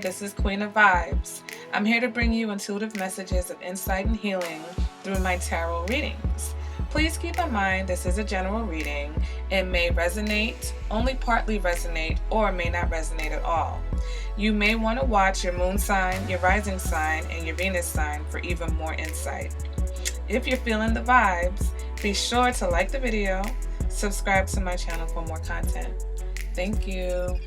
this is Queen of Vibes. I'm here to bring you intuitive messages of insight and healing through my tarot readings. Please keep in mind this is a general reading. It may resonate, only partly resonate, or may not resonate at all. You may want to watch your moon sign, your rising sign, and your Venus sign for even more insight. If you're feeling the vibes, be sure to like the video, subscribe to my channel for more content. Thank you.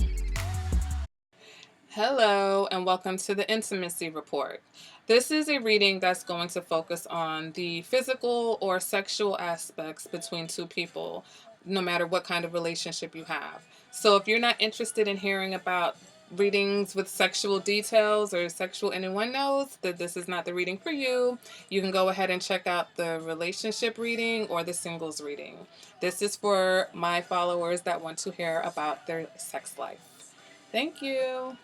Hello and welcome to the Intimacy Report. This is a reading that's going to focus on the physical or sexual aspects between two people, no matter what kind of relationship you have. So if you're not interested in hearing about readings with sexual details or sexual innuendos, that this is not the reading for you. You can go ahead and check out the relationship reading or the singles reading. This is for my followers that want to hear about their sex life. Thank you.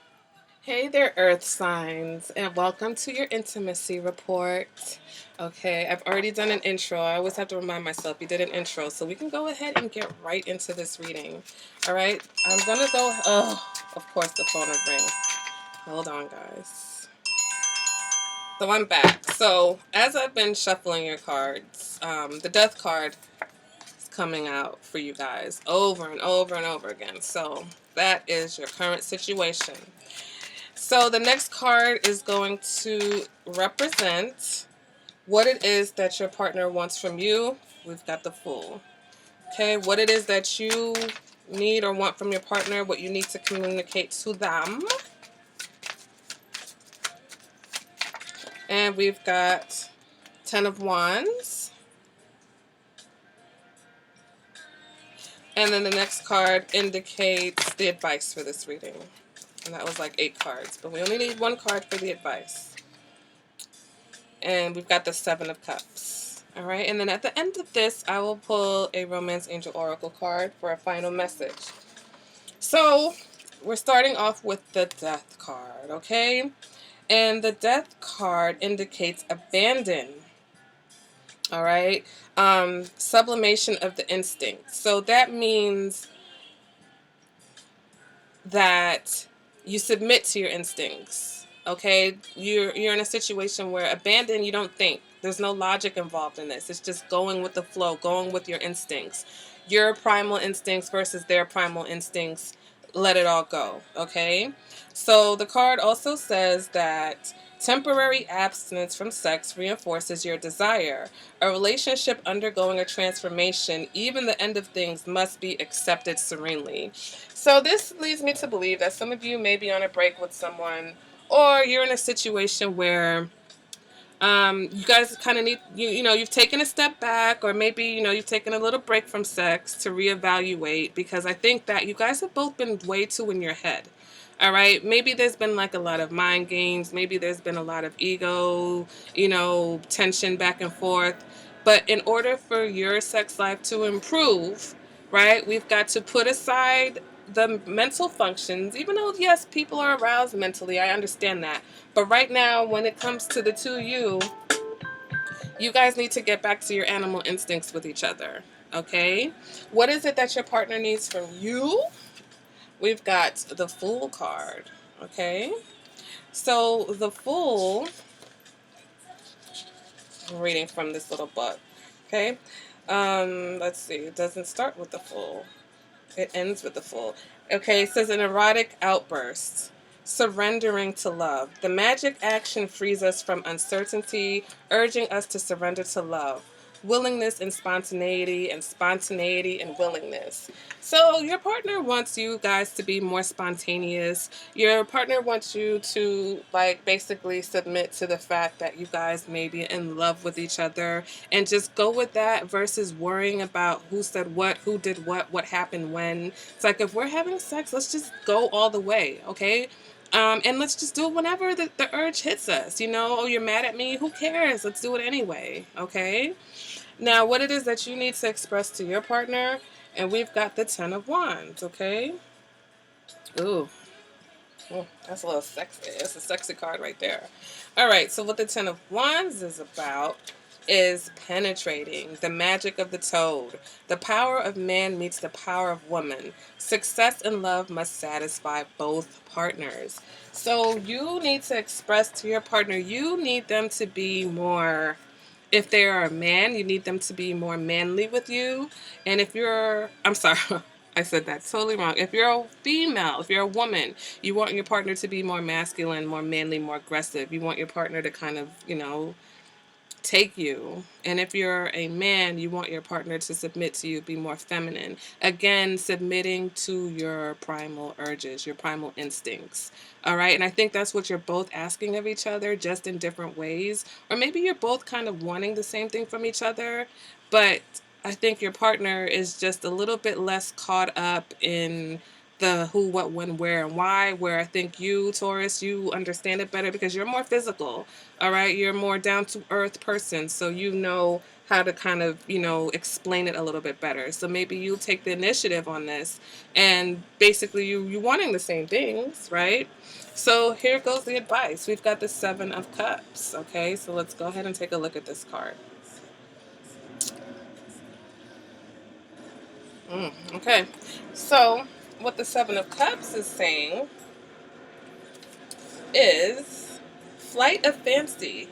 Hey there, Earth signs, and welcome to your intimacy report. Okay, I've already done an intro. I always have to remind myself you did an intro, so we can go ahead and get right into this reading. All right, I'm gonna go. Oh, of course, the phone would ring. Hold on, guys. So I'm back. So as I've been shuffling your cards, the Death card is coming out for you guys over and over and over again. So that is your current situation. So the next card is going to represent what it is that your partner wants from you. We've got the Fool. Okay, what it is that you need or want from your partner, what you need to communicate to them. And we've got Ten of Wands. And then the next card indicates the advice for this reading. And that was like 8 cards, but we only need 1 card for the advice. And we've got the 7 of Cups. All right, and then at the end of this, I will pull a Romance Angel Oracle card for a final message. So we're starting off with the Death card, okay? And the Death card indicates abandon. All right, sublimation of the instinct. So that means that you submit to your instincts, okay? You're in a situation where abandon, you don't think. There's no logic involved in this. It's just going with the flow, going with your instincts. Your primal instincts versus their primal instincts. Let it all go, okay? So the card also says that temporary abstinence from sex reinforces your desire. A relationship undergoing a transformation, even the end of things, must be accepted serenely. So this leads me to believe that some of you may be on a break with someone, or you're in a situation where you guys kind of need, you've taken a step back, or maybe, you've taken a little break from sex to reevaluate, because I think that you guys have both been way too in your head. All right, maybe there's been like a lot of mind games. Maybe there's been a lot of ego, tension back and forth. But in order for your sex life to improve, right, we've got to put aside the mental functions, even though, yes, people are aroused mentally. I understand that. But right now, when it comes to the two of you guys need to get back to your animal instincts with each other, okay? What is it that your partner needs from you? We've got the Fool card, okay? So the Fool, I'm reading from this little book, okay? Let's see, it doesn't start with the Fool. It ends with the Fool. Okay, it says an erotic outburst, surrendering to love. The magic action frees us from uncertainty, urging us to surrender to love. Willingness and spontaneity and willingness. So your partner wants you guys to be more spontaneous. Your partner wants you to basically submit to the fact that you guys may be in love with each other, and just go with that versus worrying about who said what, who did what happened when. It's like, if we're having sex, let's just go all the way, okay? And let's just do it whenever the urge hits us. Oh, you're mad at me? Who cares? Let's do it anyway, okay? Now, what it is that you need to express to your partner, and we've got the Ten of Wands, okay? Ooh, that's a little sexy. That's a sexy card right there. All right, so what the Ten of Wands is about is penetrating, the magic of the toad. The power of man meets the power of woman. Success in love must satisfy both partners. So you need to express to your partner, you need them to be more, if they are a man, you need them to be more manly with you. And if you're, I'm sorry, I said that totally wrong. If you're a female, if you're a woman, you want your partner to be more masculine, more manly, more aggressive. You want your partner to kind of, take you. And if you're a man, you want your partner to submit to you, be more feminine. Again, submitting to your primal urges, your primal instincts. All right. And I think that's what you're both asking of each other, just in different ways. Or maybe you're both kind of wanting the same thing from each other, but I think your partner is just a little bit less caught up in the who, what, when, where, and why, where I think you, Taurus, you understand it better because you're more physical. All right. You're more down to earth person. So you know how to kind of, explain it a little bit better. So maybe you take the initiative on this, and basically you wanting the same things, right? So here goes the advice. We've got the Seven of Cups. Okay. So let's go ahead and take a look at this card. Okay. So what the Seven of Cups is saying is flight of fancy.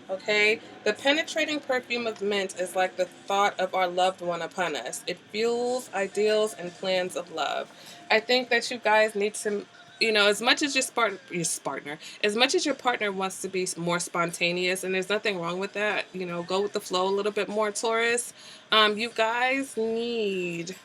Okay? The penetrating perfume of mint is like the thought of our loved one upon us. It fuels ideals and plans of love. I think that you guys need to, as much as partner, as much as your partner wants to be more spontaneous, and there's nothing wrong with that, go with the flow a little bit more, Taurus. You guys need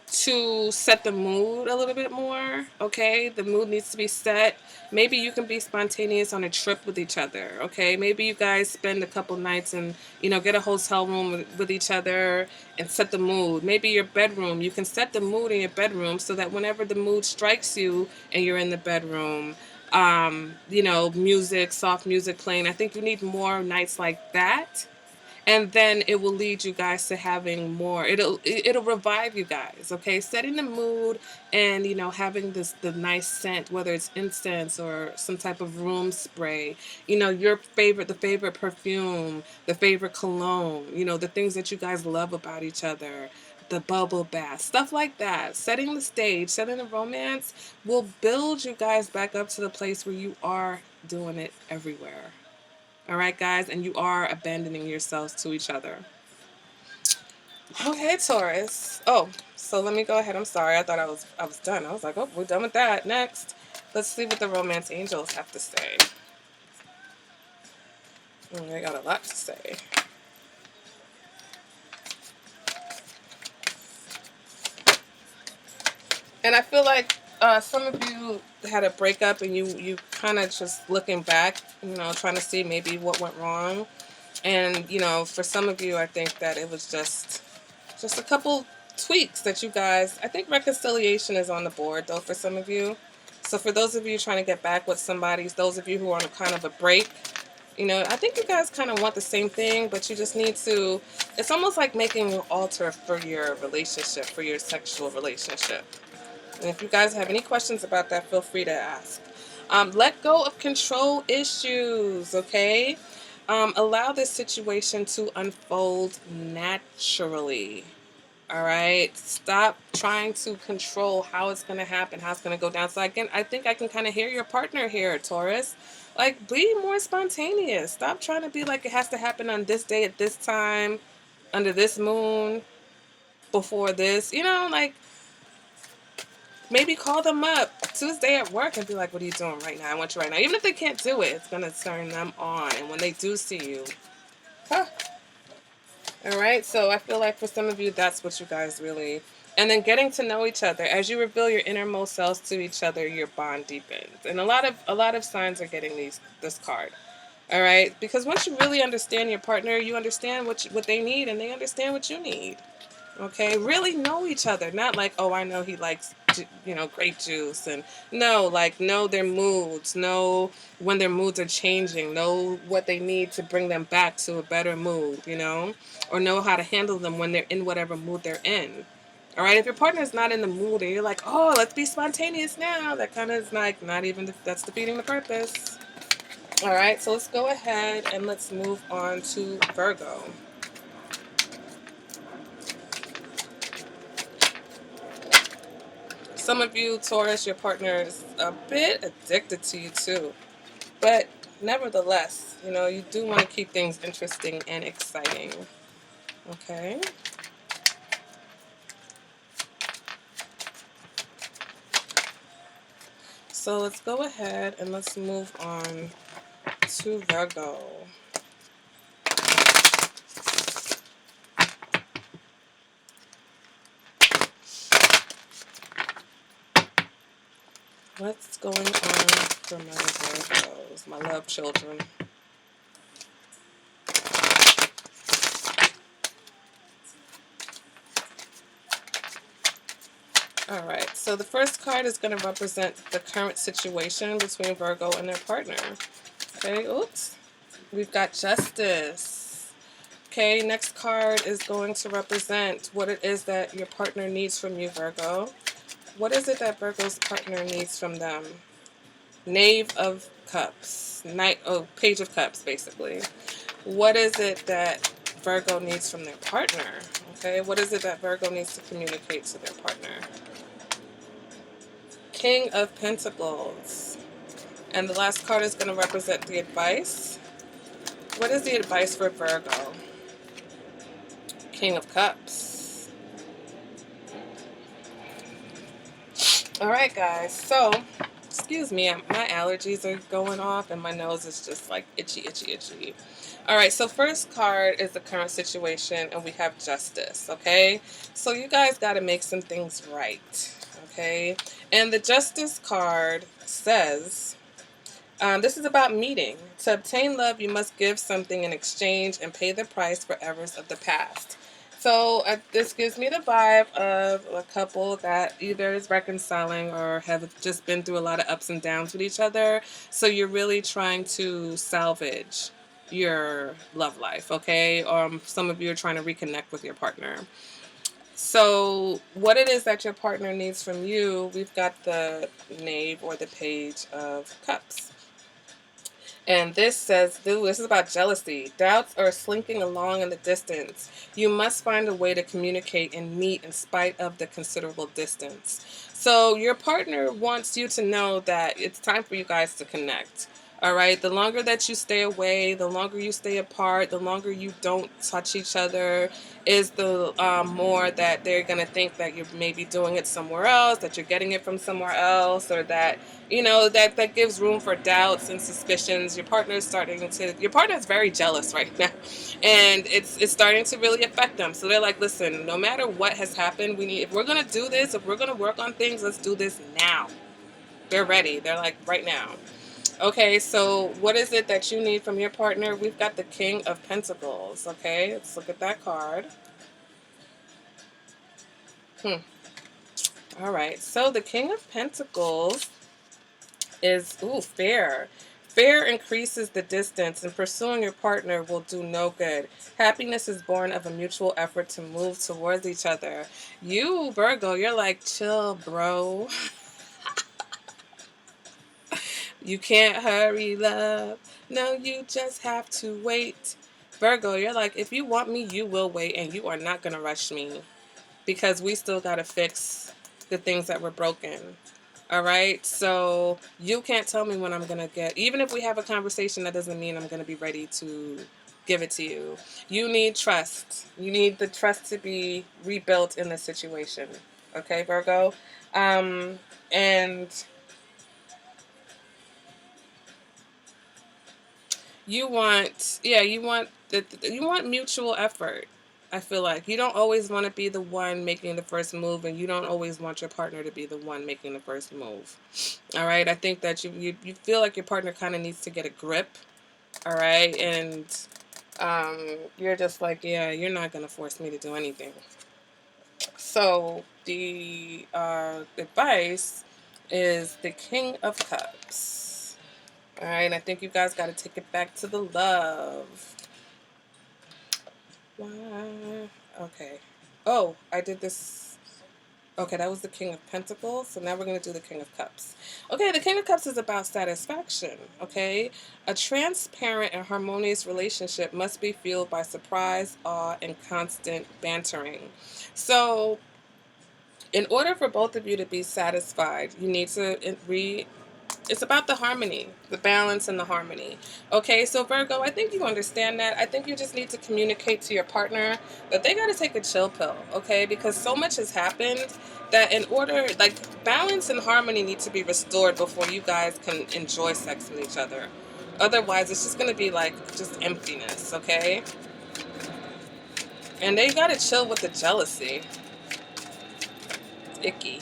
to set the mood a little bit more. Okay, the mood needs to be set. Maybe you can be spontaneous on a trip with each other. Okay, maybe you guys spend a couple nights and get a hotel room with each other and set the mood. Maybe your bedroom, you can set the mood in your bedroom so that whenever the mood strikes you and you're in the bedroom, music, soft music playing. I think you need more nights like that, and then it will lead you guys to having more. It'll revive you guys. Okay, setting the mood, and having the nice scent, whether it's incense or some type of room spray, your favorite, the favorite perfume, the favorite cologne, the things that you guys love about each other, the bubble bath, stuff like that. Setting the stage, setting the romance will build you guys back up to the place where you are doing it everywhere. All right, guys, and you are abandoning yourselves to each other. Okay, Taurus. Oh, so let me go ahead. I'm sorry. I thought I was done. I was like, oh, we're done with that. Next, let's see what the romance angels have to say. They got a lot to say. And I feel like some of you had a breakup, and you kind of just looking back, trying to see maybe what went wrong. And for some of you, I think that it was just a couple tweaks that you guys. I think reconciliation is on the board though for some of you. So for those of you trying to get back with somebody, those of you who are on a kind of a break, I think you guys kind of want the same thing, but you just need to. It's almost like making an altar for your relationship, for your sexual relationship. And if you guys have any questions about that, feel free to ask. Let go of control issues, okay? Allow this situation to unfold naturally. All right? Stop trying to control how it's going to happen, how it's going to go down. So again, I think I can kind of hear your partner here, Taurus. Like, be more spontaneous. Stop trying to be like it has to happen on this day at this time, under this moon, before this. Like, maybe call them up Tuesday at work and be like, what are you doing right now? I want you right now. Even if they can't do it, it's going to turn them on. And when they do see you, huh? All right. So I feel like for some of you, that's what you guys really. And then getting to know each other. As you reveal your innermost selves to each other, your bond deepens. And a lot of signs are getting this card. All right. Because once you really understand your partner, you understand what they need, and they understand what you need. Okay, really know each other. Not like, oh, I know he likes, grape juice. And no, like, know their moods. Know when their moods are changing. Know what they need to bring them back to a better mood, or know how to handle them when they're in whatever mood they're in. All right, if your partner's not in the mood and you're like, oh, let's be spontaneous now, that kind of is like not even, that's defeating the purpose. All right, so let's go ahead and let's move on to Virgo. Some of you, Taurus, your partner is a bit addicted to you too. But nevertheless, you know, you do want to keep things interesting and exciting. Okay. So let's go ahead and let's move on to Virgo. What's going on for my Virgos, my love children? All right, so the first card is going to represent the current situation between Virgo and their partner. Okay, oops. We've got Justice. Okay, next card is going to represent what it is that your partner needs from you, Virgo. What is it that Virgo's partner needs from them? Knave of Cups. Page of Cups, basically. What is it that Virgo needs from their partner? Okay, what is it that Virgo needs to communicate to their partner? King of Pentacles. And the last card is going to represent the advice. What is the advice for Virgo? King of Cups. All right, guys. So, excuse me, my allergies are going off and my nose is just like itchy, itchy, itchy. All right, so first card is the current situation and we have Justice, okay? So you guys got to make some things right, okay? And the Justice card says, this is about meeting. To obtain love, you must give something in exchange and pay the price for errors of the past. So this gives me the vibe of a couple that either is reconciling or have just been through a lot of ups and downs with each other. So you're really trying to salvage your love life, okay? Some of you are trying to reconnect with your partner. So what it is that your partner needs from you, we've got the Knave or the Page of Cups. And this says, this is about jealousy. Doubts are slinking along in the distance. You must find a way to communicate and meet in spite of the considerable distance. So your partner wants you to know that it's time for you guys to connect. All right, the longer that you stay away, the longer you stay apart, the longer you don't touch each other, is the more that they're going to think that you're maybe doing it somewhere else, that you're getting it from somewhere else, or that, you know, that gives room for doubts and suspicions. Your partner is very jealous right now, and it's starting to really affect them. So they're like, listen, no matter what has happened, if we're going to do this, if we're going to work on things, let's do this now. They're ready. They're like, right now. Okay, so what is it that you need from your partner? We've got the King of Pentacles. Okay, let's look at that card. All right, so the King of Pentacles is, fair. Fear increases the distance, and pursuing your partner will do no good. Happiness is born of a mutual effort to move towards each other. You, Virgo, you're like, chill, bro. You can't hurry, love. No, you just have to wait. Virgo, you're like, if you want me, you will wait, and you are not going to rush me because we still got to fix the things that were broken. All right? So you can't tell me when I'm going to get, even if we have a conversation, that doesn't mean I'm going to be ready to give it to you. You need trust. You need the trust to be rebuilt in this situation. Okay, Virgo? And you want mutual effort. I feel like you don't always want to be the one making the first move, and you don't always want your partner to be the one making the first move. All right, I think that you feel like your partner kind of needs to get a grip. All right, and you're just like, yeah, you're not gonna force me to do anything. So the advice is the King of Cups. All right, I think you guys got to take it back to the love. Why? Okay. Oh, I did this. Okay, that was the King of Pentacles. So now we're going to do the King of Cups. Okay, the King of Cups is about satisfaction. Okay, a transparent and harmonious relationship must be fueled by surprise, awe, and constant bantering. So, in order for both of you to be satisfied, you need to it's about the harmony, the balance and the harmony. Okay, so Virgo, I think you understand that. I think you just need to communicate to your partner that they got to take a chill pill, okay? Because so much has happened that in order, like, balance and harmony need to be restored before you guys can enjoy sex with each other. Otherwise, it's just going to be like just emptiness, okay? And they got to chill with the jealousy. Icky.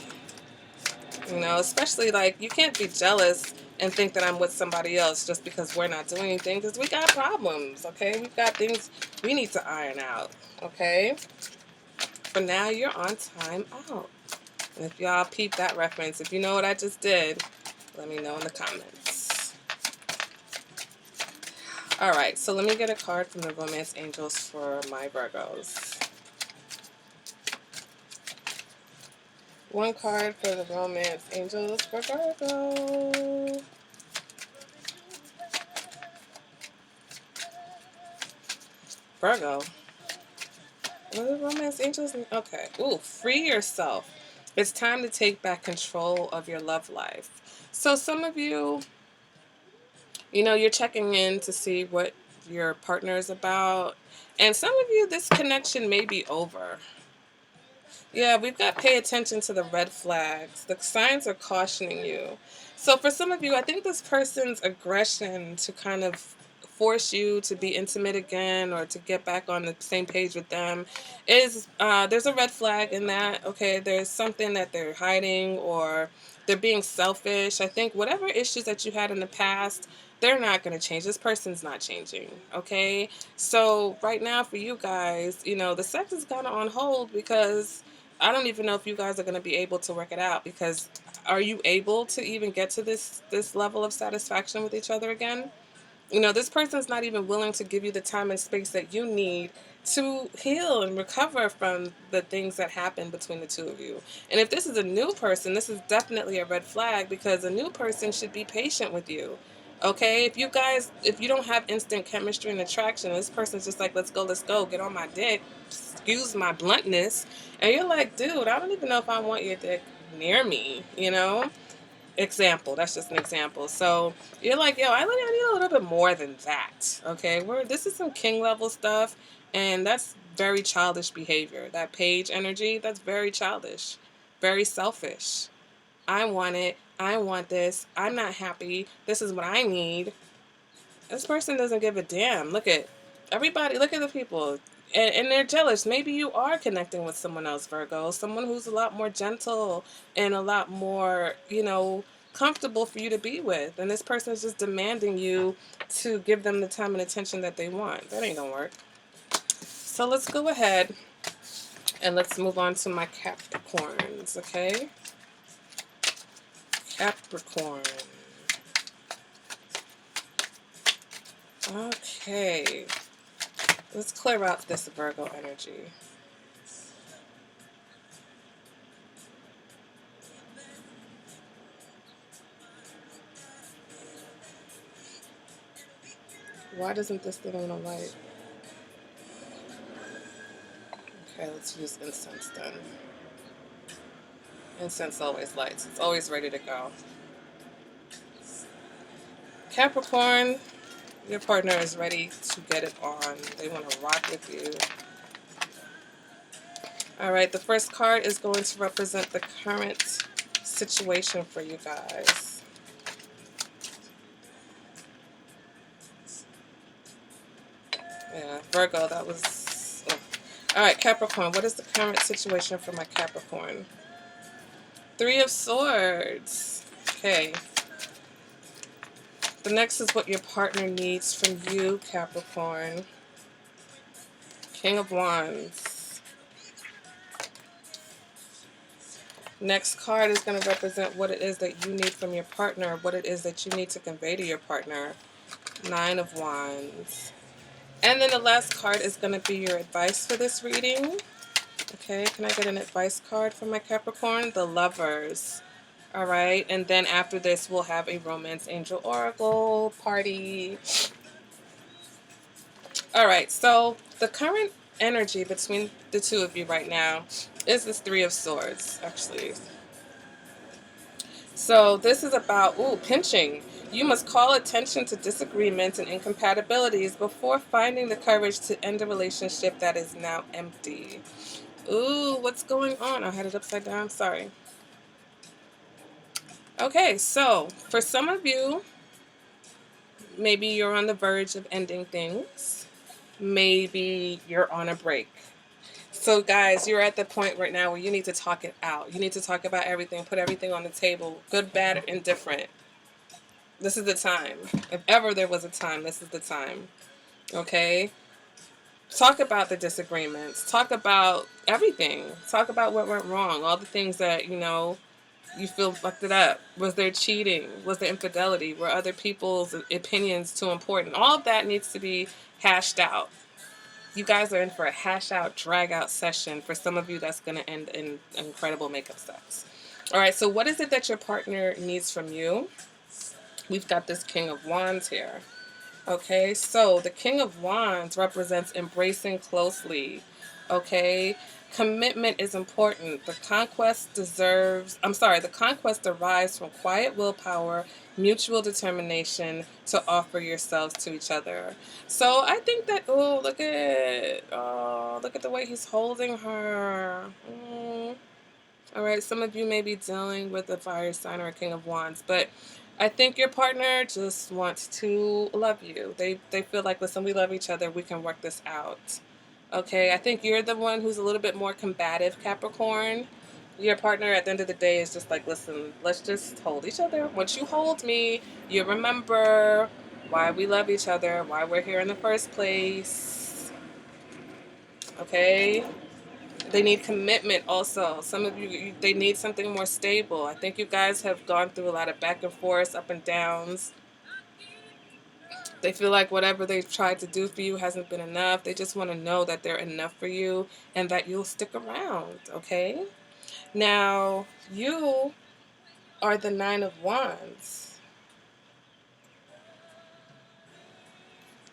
You know, especially like you can't be jealous and think that I'm with somebody else just because we're not doing anything, because we got problems, okay? We've got things we need to iron out, okay? For now, you're on time out. And if y'all peep that reference, if you know what I just did, let me know in the comments. All right, so let me get a card from the Romance Angels for my Virgos. One card for the Romance Angels for Virgo. Virgo. What are the Romance Angels? Okay. Ooh, free yourself. It's time to take back control of your love life. So some of you, you know, you're checking in to see what your partner is about. And some of you, this connection may be over. Yeah, we've got to pay attention to the red flags. The signs are cautioning you. So for some of you, I think this person's aggression to kind of force you to be intimate again or to get back on the same page with them is, there's a red flag in that. Okay, there's something that they're hiding or they're being selfish. I think whatever issues that you had in the past, they're not going to change. This person's not changing. Okay, so right now for you guys, you know, the sex is kind of on hold because I don't even know if you guys are going to be able to work it out, because are you able to even get to this level of satisfaction with each other again? You know, this person's not even willing to give you the time and space that you need to heal and recover from the things that happened between the two of you. And if this is a new person, this is definitely a red flag, because a new person should be patient with you. Okay, if you don't have instant chemistry and attraction, this person's just like, let's go, get on my dick, excuse my bluntness. And you're like, dude, I don't even know if I want your dick near me, you know? Example, that's just an example. So you're like, yo, I need a little bit more than that. Okay, this is some king level stuff, and that's very childish behavior. That page energy, that's very childish, very selfish. I want it, I want this, I'm not happy, this is what I need. This person doesn't give a damn. Look at everybody, look at the people. And they're jealous. Maybe you are connecting with someone else, Virgo. Someone who's a lot more gentle and a lot more, you know, comfortable for you to be with. And this person is just demanding you to give them the time and attention that they want. That ain't gonna work. So let's go ahead and let's move on to my Capricorns, okay? Capricorn. Okay. Let's clear out this Virgo energy. Why doesn't this thing want to light? Okay, let's use incense then. Incense always lights. It's always ready to go. Capricorn, your partner is ready to get it on. They want to rock with you. All right, the first card is going to represent the current situation for you guys. Yeah, Virgo, that was... Oh. All right, Capricorn, what is the current situation for my Capricorn? Three of Swords. Okay. The next is what your partner needs from you, Capricorn. King of Wands. Next card is going to represent what it is that you need from your partner, what it is that you need to convey to your partner. Nine of Wands. And then the last card is going to be your advice for this reading. Okay, can I get an advice card for my Capricorn? The Lovers. All right, and then after this, we'll have a Romance Angel Oracle party. All right, so the current energy between the two of you right now is this Three of Swords, actually. So this is about, ooh, pinching. You must call attention to disagreements and incompatibilities before finding the courage to end a relationship that is now empty. Ooh, what's going on? I had it upside down. Sorry. Okay, so for some of you, maybe you're on the verge of ending things. Maybe you're on a break. So, guys, you're at the point right now where you need to talk it out. You need to talk about everything, put everything on the table, good, bad, indifferent. This is the time. If ever there was a time, this is the time. Okay? Talk about the disagreements. Talk about everything. Talk about what went wrong. All the things that, you feel fucked it up. Was there cheating? Was there infidelity? Were other people's opinions too important? All of that needs to be hashed out. You guys are in for a hash out, drag out session. For some of you, that's going to end in incredible makeup sex. All right, so what is it that your partner needs from you? We've got this King of Wands here. Okay, so the King of Wands represents embracing closely. Okay, commitment is important. The conquest derives from quiet willpower, mutual determination to offer yourselves to each other. So I think that, look at the way he's holding her. All right, some of you may be dealing with a fire sign or a King of Wands, but I think your partner just wants to love you. They feel like, listen, we love each other. We can work this out. Okay, I think you're the one who's a little bit more combative, Capricorn. Your partner at the end of the day is just like, listen, let's just hold each other. Once you hold me, you remember why we love each other, why we're here in the first place. Okay? They need commitment also. Some of you, they need something more stable. I think you guys have gone through a lot of back and forth, up and downs. They feel like whatever they've tried to do for you hasn't been enough. They just want to know that they're enough for you and that you'll stick around, okay? Now, you are the Nine of Wands.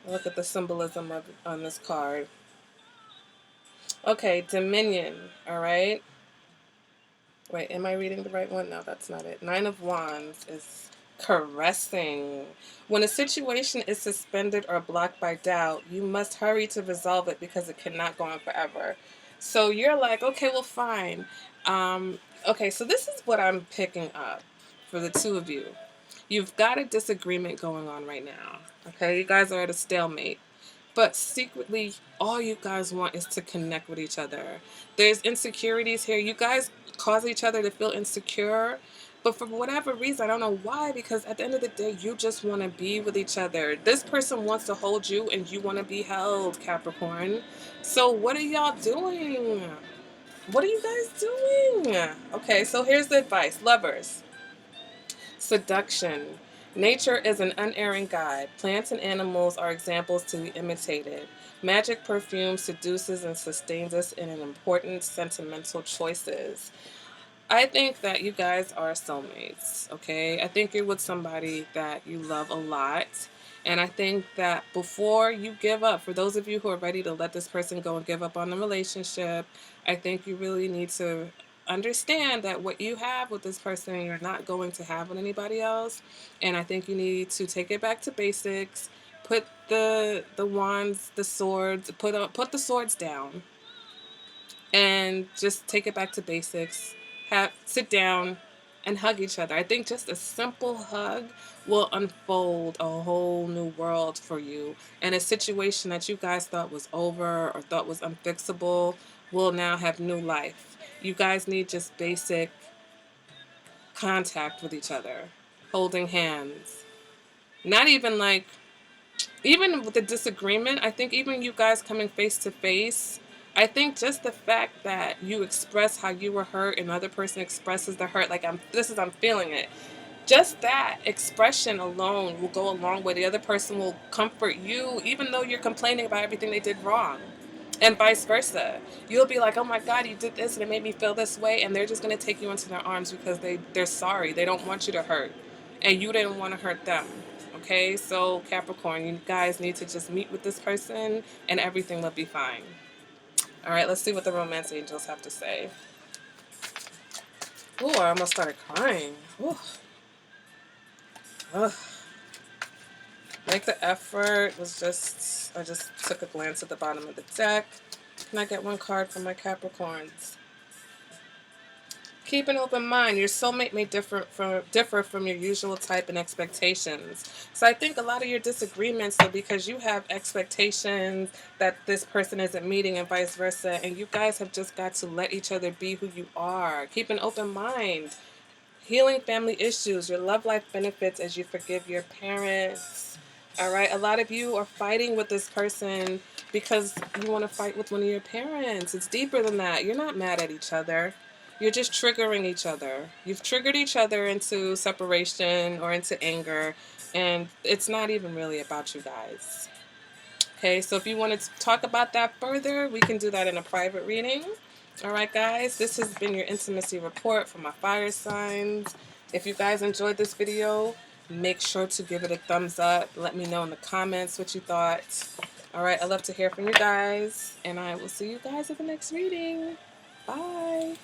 Look at the symbolism on this card. Okay, Dominion, all right? Wait, am I reading the right one? No, that's not it. Nine of Wands is caressing. When a situation is suspended or blocked by doubt, you must hurry to resolve it because it cannot go on forever. So you're like, okay, well, fine. Okay, so this is what I'm picking up for the two of you. You've got a disagreement going on right now. Okay, you guys are at a stalemate. But secretly, all you guys want is to connect with each other. There's insecurities here. You guys cause each other to feel insecure. But for whatever reason, I don't know why, because at the end of the day, you just want to be with each other. This person wants to hold you and you want to be held, Capricorn. So what are y'all doing? What are you guys doing? Okay, so here's the advice. Lovers. Seduction. Nature is an unerring guide. Plants and animals are examples to be imitated. Magic perfume seduces and sustains us in an important sentimental choices. I think that you guys are soulmates, okay? I think you're with somebody that you love a lot. And I think that before you give up, for those of you who are ready to let this person go and give up on the relationship, I think you really need to understand that what you have with this person, you're not going to have with anybody else. And I think you need to take it back to basics. Put the wands, the swords, put the swords down and just take it back to basics. Sit down and hug each other. I think just a simple hug will unfold a whole new world for you. And a situation that you guys thought was over or thought was unfixable will now have new life. You guys need just basic contact with each other, holding hands. Not even like, even with the disagreement, I think even you guys coming face to face, I think just the fact that you express how you were hurt and the other person expresses the hurt, like I'm feeling it. Just that expression alone will go a long way. The other person will comfort you, even though you're complaining about everything they did wrong. And vice versa. You'll be like, oh my God, you did this and it made me feel this way. And they're just going to take you into their arms because they're sorry. They don't want you to hurt. And you didn't want to hurt them. Okay? So, Capricorn, you guys need to just meet with this person and everything will be fine. All right, let's see what the romance angels have to say. Ooh, I almost started crying. Ooh. Ugh. Make the effort I just took a glance at the bottom of the deck. Can I get one card from my Capricorns? Keep an open mind. Your soulmate may differ from your usual type and expectations. So I think a lot of your disagreements are because you have expectations that this person isn't meeting and vice versa, and you guys have just got to let each other be who you are. Keep an open mind. Healing family issues. Your love life benefits as you forgive your parents. All right, a lot of you are fighting with this person because you want to fight with one of your parents. It's deeper than that. You're not mad at each other. You're just triggering each other. You've triggered each other into separation or into anger, and it's not even really about you guys. Okay, so if you want to talk about that further, we can do that in a private reading. All right, guys, this has been your intimacy report for my fire signs. If you guys enjoyed this video, make sure to give it a thumbs up. Let me know in the comments what you thought. All right, I love to hear from you guys, and I will see you guys at the next reading. Bye.